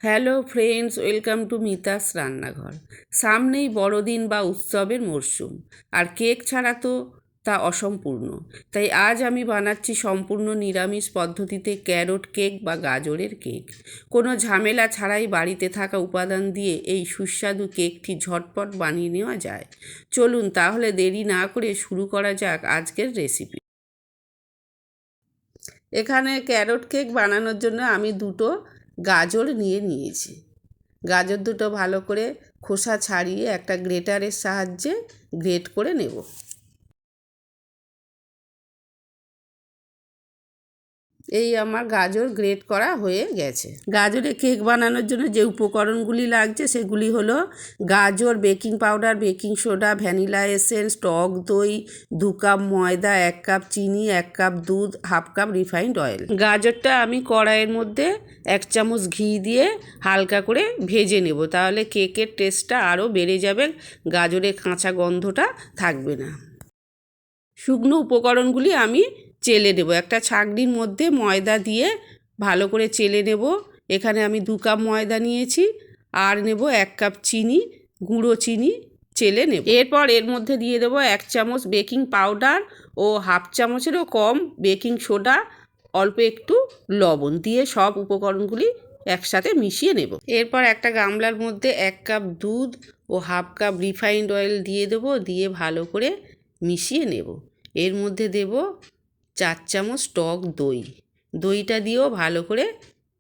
Hello friends, welcome to Mita's রান্নাঘর। সামনেই বড়দিন বা উৎসবের মরশুম, আর কেক ছাড়া তো তা অসম্পূর্ণ। তাই আজ আমি বানাচ্ছি সম্পূর্ণ নিরামিষ পদ্ধতিতে ক্যারট কেক বা গাজরের কেক। কোনো ঝামেলা ছাড়াই বাড়িতে থাকা উপাদান দিয়ে এই সুস্বাদু কেকটি ঝটপট বানিয়ে নেওয়া যায়। চলুন তাহলে দেরি না করে শুরু করা যাক আজকের রেসিপি। এখানে ক্যারট কেক বানানোর জন্য আমি দুটো গাজর নিয়েছি। গাজর দুটো ভালো করে খোসা ছাড়িয়ে একটা গ্রেটারের সাহায্যে গ্রেট করে নেব। এই আমার গাজর গ্রেট করা হয়ে গেছে। গাজরে কেক বানানোর জন্য যে উপকরণগুলি লাগছে সেগুলি হলো গাজর, baking powder, baking soda, vanilla essence, টক দই, 2 কাপ ময়দা, 1 কাপ চিনি, 1 কাপ দুধ, 1/2 কাপ রিফাইন্ড অয়েল। গাজরটা আমি কড়াইয়ের মধ্যে 1 চামচ ঘি দিয়ে হালকা করে ভেজে নেব, তাহলে কেকের টেস্টটা আরও বেড়ে যাবে, গাজরের কাঁচা গন্ধটা থাকবে না। শুকনো উপকরণগুলি আমি চেলে নেব। একটা ছাঁকনির মধ্যে ময়দা দিয়ে ভালো করে চেলে নেব। এখানে আমি 2 কাপ ময়দা নিয়েছি, আর নেব 1 কাপ চিনি, গুঁড়ো চিনি চেলে নেব। এরপর এর মধ্যে দিয়ে দেবো 1 চামচ বেকিং পাউডার ও 1/2 চামচেরও কম বেকিং সোডা, অল্প একটু লবণ দিয়ে সব উপকরণগুলি একসাথে মিশিয়ে নেব। এরপর একটা গামলার মধ্যে 1 কাপ দুধ ও 1/2 কাপ রিফাইন্ড অয়েল দিয়ে দেবো, দিয়ে ভালো করে মিশিয়ে নেব। এর মধ্যে দেব 4 চামচ টক দই। দইটা দিয়েও ভালো করে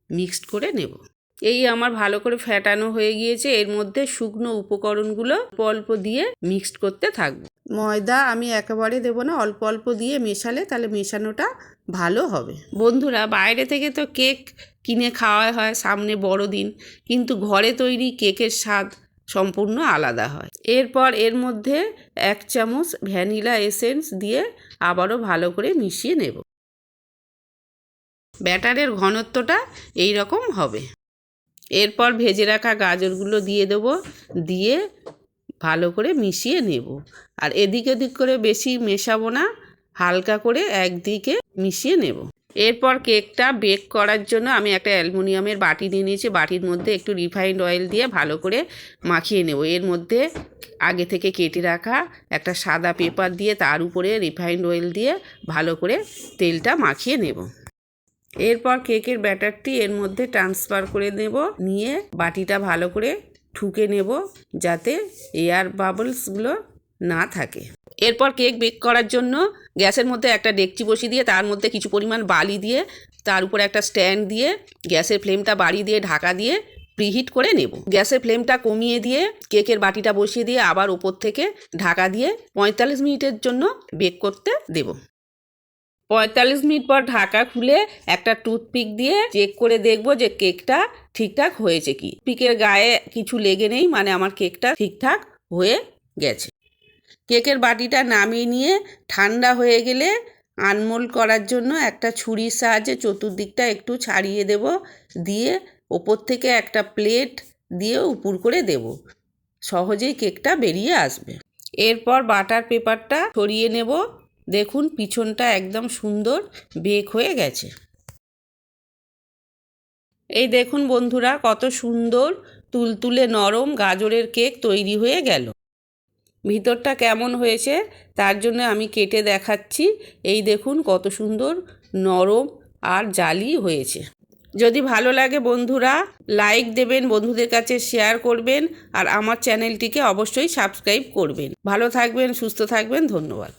মিক্সড করে নেব। এই আমার ভালো করে ফেটানো হয়ে গিয়েছে। এর মধ্যে শুকনো উপকরণগুলো অল্প অল্প দিয়ে মিক্সড করতে থাকবো। ময়দা আমি একেবারে দেবো না, অল্প অল্প দিয়ে মেশালে তাহলে মেশানোটা ভালো হবে। বন্ধুরা, বাইরে থেকে তো কেক কিনে খাওয়া হয় সামনে বড়দিন, কিন্তু ঘরে তৈরি কেকের স্বাদ সম্পূর্ণ আলাদা হয়। এরপর এর মধ্যে 1 চামচ ভ্যানিলা এসেন্স দিয়ে আবারও ভালো করে মিশিয়ে নেব। ব্যাটারের ঘনত্বটা এই রকম হবে। এরপর ভেজে রাখা গাজরগুলো দিয়ে দেবো, দিয়ে ভালো করে মিশিয়ে নেব। আর এদিক ওদিক করে বেশি মেশাবো না, হালকা করে একদিকে মিশিয়ে নেব। এরপর কেকটা বেক করার জন্য আমি একটা অ্যালুমিনিয়ামের বাটি নিয়ে নিয়েছি। বাটির মধ্যে একটু রিফাইন্ড অয়েল দিয়ে ভালো করে মাখিয়ে নেব। এর মধ্যে আগে থেকে কেটে রাখা একটা সাদা পেপার দিয়ে তার উপরে রিফাইন্ড অয়েল দিয়ে ভালো করে তেলটা মাখিয়ে নেব। এরপর কেকের ব্যাটারটি এর মধ্যে ট্রান্সফার করে নেব, নিয়ে বাটিটা ভালো করে ঠুকে নেব যাতে এয়ার বাবলসগুলো না থাকে। এরপর কেক বেক করার জন্য গ্যাসের মধ্যে একটা ডেকচি বসিয়ে দিয়ে তার মধ্যে কিছু পরিমাণ বালি দিয়ে তার উপরে একটা স্ট্যান্ড দিয়ে গ্যাসের ফ্লেমটা বাড়িয়ে দিয়ে ঢাকা দিয়ে প্রিহিট করে নেব। গ্যাসের ফ্লেমটা কমিয়ে দিয়ে কেকের বাটিটা বসিয়ে দিয়ে আবার উপর থেকে ঢাকা দিয়ে 45 মিনিটের জন্য বেক করতে দেব। 45 মিনিট পর ঢাকা খুলে একটা টুথপিক দিয়ে চেক করে দেখব যে কেকটা ঠিকঠাক হয়েছে কি। পিকের গায়ে কিছু লেগে নেই, মানে আমার কেকটা ঠিকঠাক হয়ে গেছে। কেকের বাটিটা নামিয়ে নিয়ে ঠান্ডা হয়ে গেলে আনমোল্ড করার জন্য একটা ছুরির সাহায্যে চতুর্দিকটা একটু ছাড়িয়ে দেব, দিয়ে ওপর থেকে একটা প্লেট দিয়ে উপর করে দেব। সহজেই কেকটা বেরিয়ে আসবে। এরপর বাটার পেপারটা ছড়িয়ে নেব। দেখুন পিছনটা একদম সুন্দর বেক হয়ে গেছে। এই দেখুন বন্ধুরা, কত সুন্দর তুলতুলে নরম গাজরের কেক তৈরি হয়ে গেল। ভিতরটা কেমন হয়েছে তার জন্য আমি কেটে দেখাচ্ছি। এই দেখুন কত সুন্দর নরম আর জালি হয়েছে। যদি ভালো লাগে বন্ধুরা লাইক দেবেন, বন্ধুদের কাছে শেয়ার করবেন, আর আমার চ্যানেলটিকে অবশ্যই সাবস্ক্রাইব করবেন। ভালো থাকবেন, সুস্থ থাকবেন, ধন্যবাদ।